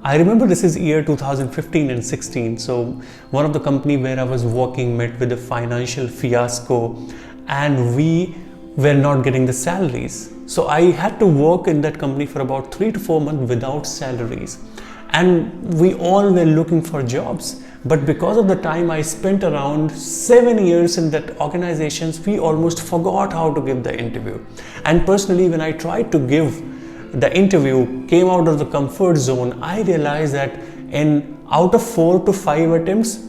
I remember this is year 2015 and 16. So one of the company where I was working met with a financial fiasco and we were not getting the salaries. So I had to work in that company for about 3 to 4 months without salaries. And we all were looking for jobs. But because of the time I spent around 7 years in that organizations, we almost forgot how to give the interview. And personally, when I tried to give the interview, came out of the comfort zone, I realized that out of 4 to 5 attempts,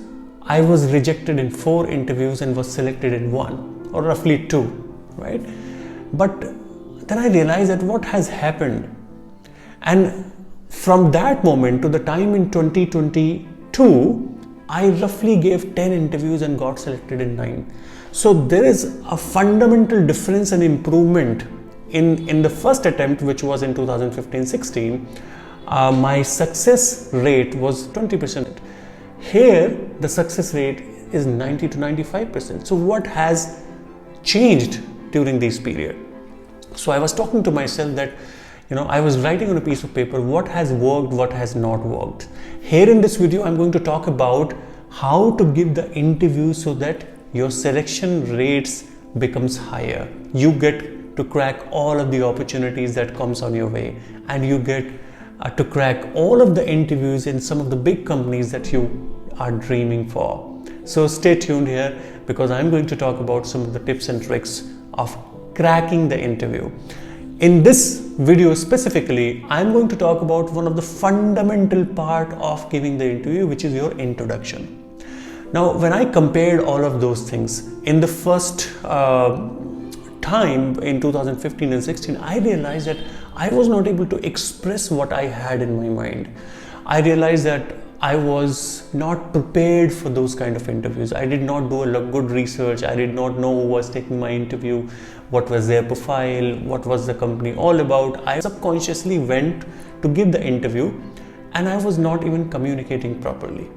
I was rejected in 4 interviews and was selected in 1 or roughly 2, right? But then I realized that what has happened. And from that moment to the time in 2022, I roughly gave 10 interviews and got selected in 9. So there is a fundamental difference and improvement. In the first attempt, which was in 2015-16, my success rate was 20%. Here, the success rate is 90 to 95%. So what has changed during this period? So I was talking to myself that, I was writing on a piece of paper what has worked, what has not worked. Here in this video, I'm going to talk about how to give the interview so that your selection rates becomes higher. You get to crack all of the opportunities that comes on your way, and you get to crack all of the interviews in some of the big companies that you are dreaming for. So stay tuned here, because I'm going to talk about some of the tips and tricks of cracking the interview. In this video specifically, I'm going to talk about one of the fundamental part of giving the interview, which is your introduction. Now, when I compared all of those things in the first time in 2015 and 16, I realized that I was not able to express what I had in my mind. I realized that I was not prepared for those kind of interviews. I did not do a good research. I did not know who was taking my interview, what was their profile, what was the company all about. I subconsciously went to give the interview and I was not even communicating properly.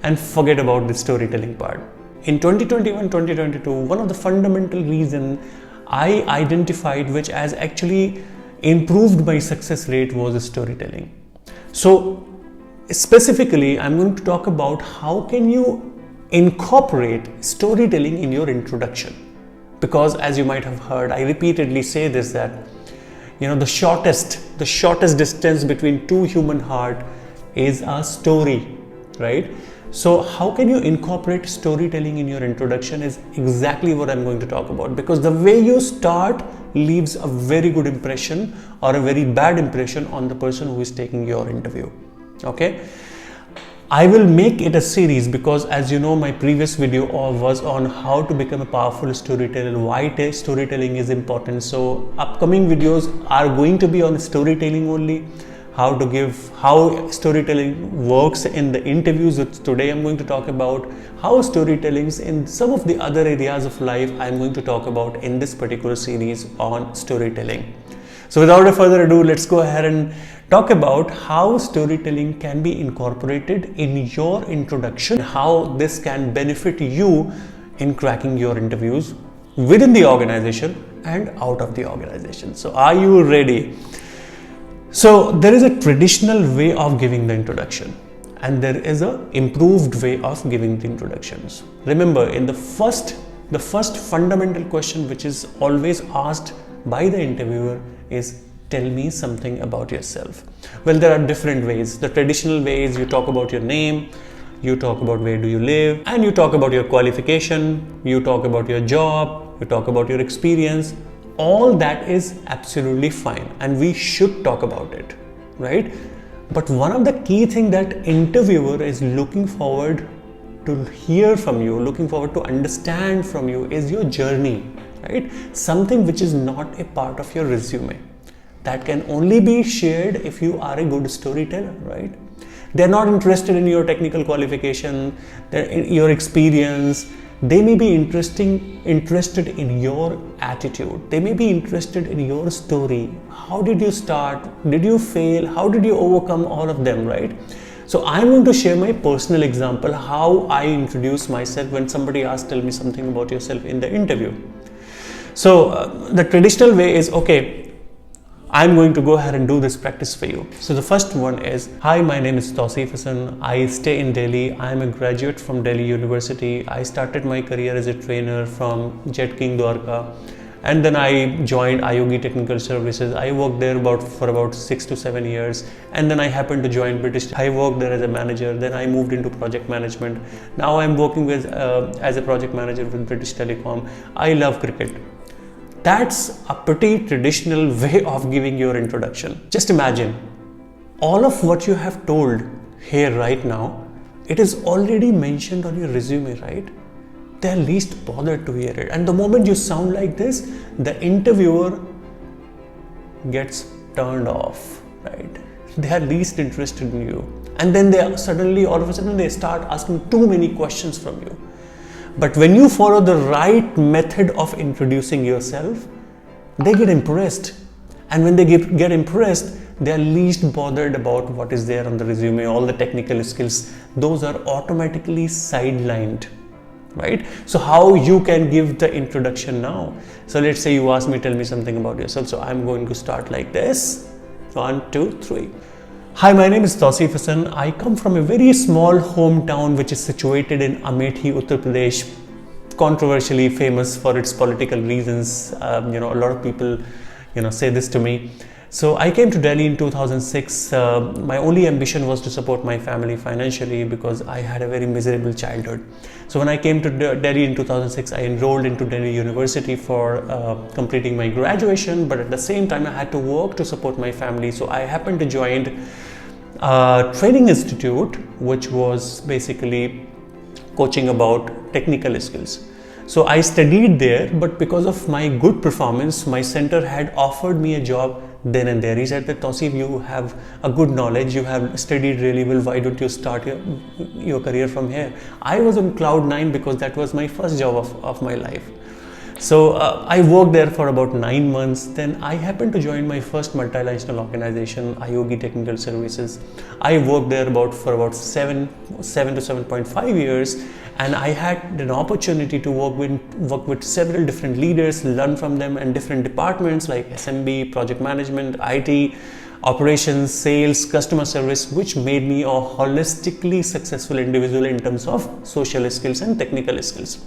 And forget about the storytelling part. In 2021-2022, one of the fundamental reasons I identified which has actually improved my success rate was storytelling. So specifically, I'm going to talk about how can you incorporate storytelling in your introduction. Because as you might have heard, I repeatedly say this, that the shortest distance between two human heart is a story, right? So how can you incorporate storytelling in your introduction is exactly what I'm going to talk about, because the way you start leaves a very good impression or a very bad impression on the person who is taking your interview. Okay, I will make it a series because, as you know, my previous video was on how to become a powerful storyteller, why storytelling is important. So upcoming videos are going to be on storytelling only, how storytelling works in the interviews. Today I'm going to talk about how storytelling in some of the other areas of life I'm going to talk about in this particular series on storytelling. So without a further ado, let's go ahead and talk about how storytelling can be incorporated in your introduction, how this can benefit you in cracking your interviews within the organization and out of the organization. So are you ready? So there is a traditional way of giving the introduction and there is a improved way of giving the introductions. Remember, in the first fundamental question which is always asked by the interviewer is, tell me something about yourself. Well, there are different ways. The traditional way is you talk about your name, you talk about where do you live, and you talk about your qualification, you talk about your job, you talk about your experience. All that is absolutely fine and we should talk about it, right? But one of the key things that interviewer is looking forward to hear from you, looking forward to understand from you is your journey, right? Something which is not a part of your resume. That can only be shared if you are a good storyteller, right? They're not interested in your technical qualification, your experience. They may be interested in your attitude. They may be interested in your story. How did you start? Did you fail? How did you overcome all of them, right? So I'm going to share my personal example, how I introduce myself when somebody asks, tell me something about yourself in the interview. So the traditional way is, okay, I'm going to go ahead and do this practice for you. So the first one is, hi, my name is Tauseef. I stay in Delhi. I'm a graduate from Delhi University. I started my career as a trainer from Jet King Dwarka. And then I joined IOG Technical Services. I worked there for about 6 to 7 years. And then I happened to join British. I worked there as a manager. Then I moved into project management. Now I'm working with as a project manager with British Telecom. I love cricket. That's a pretty traditional way of giving your introduction. Just imagine, all of what you have told here right now, it is already mentioned on your resume, right? They're least bothered to hear it. And the moment you sound like this, the interviewer gets turned off, right? They are least interested in you. And then all of a sudden, they start asking too many questions from you. But when you follow the right method of introducing yourself, they get impressed. And when they get impressed, they are least bothered about what is there on the resume, all the technical skills. Those are automatically sidelined, right? So how you can give the introduction now? So let's say you ask me, tell me something about yourself. So I'm going to start like this. 1, 2, 3. Hi, my name is Tauseef. I come from a very small hometown which is situated in Amethi, Uttar Pradesh, controversially famous for its political reasons. A lot of people, say this to me. So I came to Delhi in 2006. My only ambition was to support my family financially because I had a very miserable childhood. So when I came to Delhi in 2006, I enrolled into Delhi University for completing my graduation, but at the same time I had to work to support my family. So I happened to join a training institute, which was basically coaching about technical skills. So I studied there, but because of my good performance, my center had offered me a job then and there. He said that, Tauseef, you have a good knowledge, you have studied really well, why don't you start your career from here? I was on cloud 9 because that was my first job of my life. So I worked there for about 9 months. Then I happened to join my first multinational organization, IOG Technical Services. I worked there for about 7 to 7.5 years. And I had an opportunity to work with several different leaders, learn from them, and different departments like SMB, project management, IT, operations, sales, customer service, which made me a holistically successful individual in terms of social skills and technical skills.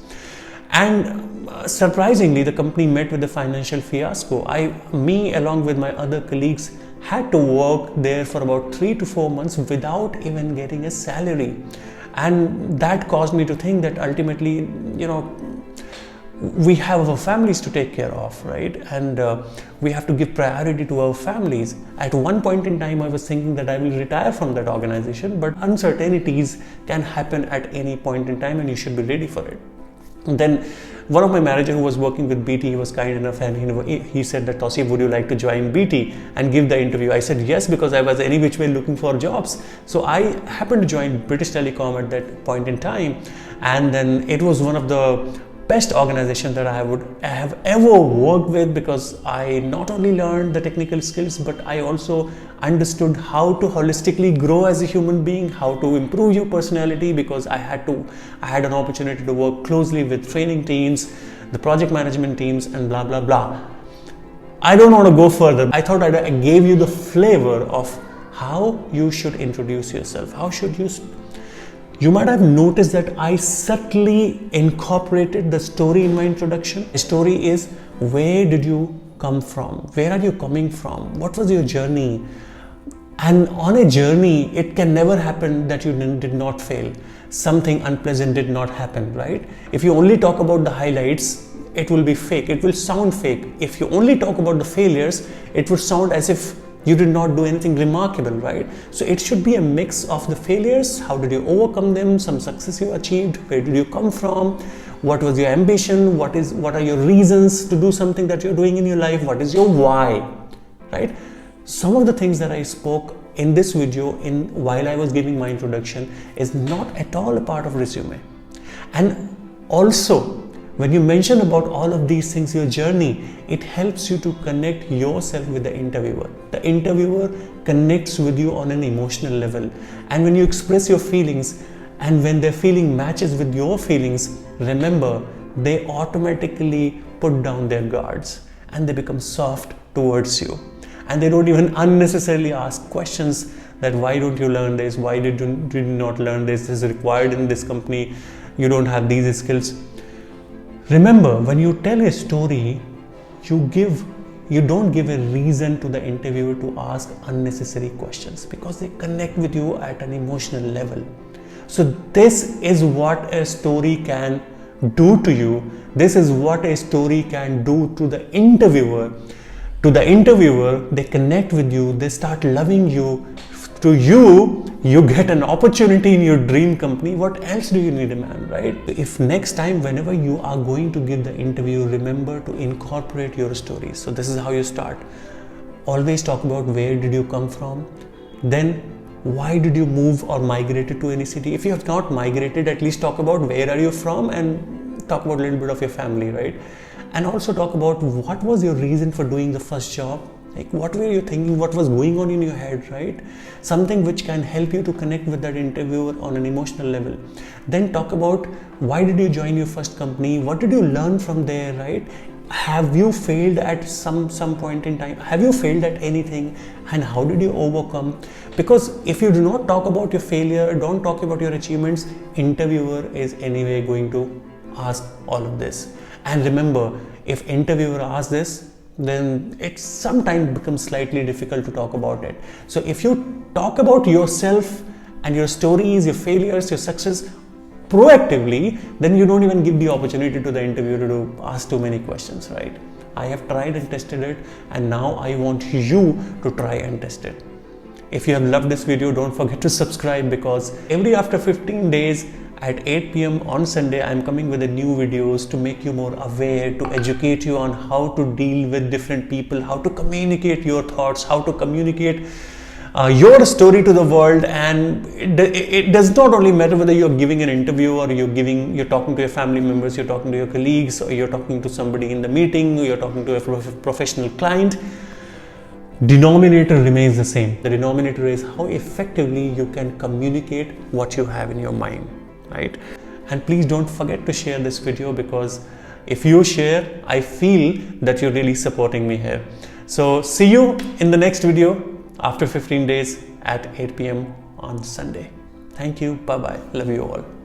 And surprisingly, the company met with a financial fiasco. Me along with my other colleagues had to work there for about 3 to 4 months without even getting a salary. And that caused me to think that ultimately, we have our families to take care of, right? And we have to give priority to our families. At one point in time, I was thinking that I will retire from that organization, but uncertainties can happen at any point in time and you should be ready for it. And then one of my managers who was working with BT, he was kind enough and he said that, Tauseef, would you like to join BT and give the interview? I said yes, because I was any which way looking for jobs. So I happened to join British Telecom at that point in time. And then it was one of the best organizations that I have ever worked with, because I not only learned the technical skills, but I also understood how to holistically grow as a human being, how to improve your personality, because I had an opportunity to work closely with training teams, the project management teams, and blah blah blah. I don't want to go further. I thought I gave you the flavor of how you should introduce yourself. You might have noticed that I subtly incorporated the story in my introduction. The story is, where did you come from? Where are you coming from? What was your journey? And on a journey, it can never happen that you did not fail. Something unpleasant did not happen, right? If you only talk about the highlights, it will be fake. It will sound fake. If you only talk about the failures, it would sound as if you did not do anything remarkable, right? So it should be a mix of the failures. How did you overcome them? Some success you achieved. Where did you come from? What was your ambition? What are your reasons to do something that you're doing in your life? What is your why, right? Some of the things that I spoke in this video while I was giving my introduction is not at all a part of resume. And also, when you mention about all of these things, your journey, it helps you to connect yourself with the interviewer. The interviewer connects with you on an emotional level. And when you express your feelings, and when their feeling matches with your feelings, remember, they automatically put down their guards and they become soft towards you. and they don't even unnecessarily ask questions that why don't you learn this, why did you not learn this is required in this company, you don't have these skills. Remember, when you tell a story, you don't give a reason to the interviewer to ask unnecessary questions, because they connect with you at an emotional level. So this is what a story can do to you. This is what a story can do to the interviewer. To the interviewer, they connect with you, they start loving you. To you, you get an opportunity in your dream company. What else do you need, man, right? If next time, whenever you are going to give the interview, remember to incorporate your story. So this is how you start. Always talk about where did you come from, then why did you move or migrated to any city. If you have not migrated, at least talk about where are you from and talk about a little bit of your family, right? And also talk about what was your reason for doing the first job. Like, what were you thinking? What was going on in your head, right? Something which can help you to connect with that interviewer on an emotional level. Then talk about why did you join your first company? What did you learn from there, right? Have you failed at some point in time? Have you failed at anything? And how did you overcome? Because if you do not talk about your failure, don't talk about your achievements, interviewer is anyway going to ask all of this. And remember, if interviewer asks this, then it sometimes becomes slightly difficult to talk about it. So if you talk about yourself and your stories, your failures, your success proactively, then you don't even give the opportunity to the interviewer to ask too many questions, right? I have tried and tested it, and now I want you to try and test it. If you have loved this video, don't forget to subscribe, because every after 15 days at 8 p.m. on Sunday, I'm coming with the new videos to make you more aware, to educate you on how to deal with different people, how to communicate your thoughts, how to communicate your story to the world. And it does not only matter whether you're giving an interview or you're talking to your family members, you're talking to your colleagues, or you're talking to somebody in the meeting, or you're talking to a professional client. Denominator remains the same. The denominator is how effectively you can communicate what you have in your mind, right? And please don't forget to share this video, because if you share, I feel that you're really supporting me here. So see you in the next video after 15 days at 8 p.m. on Sunday. Thank you. Bye-bye. Love you all.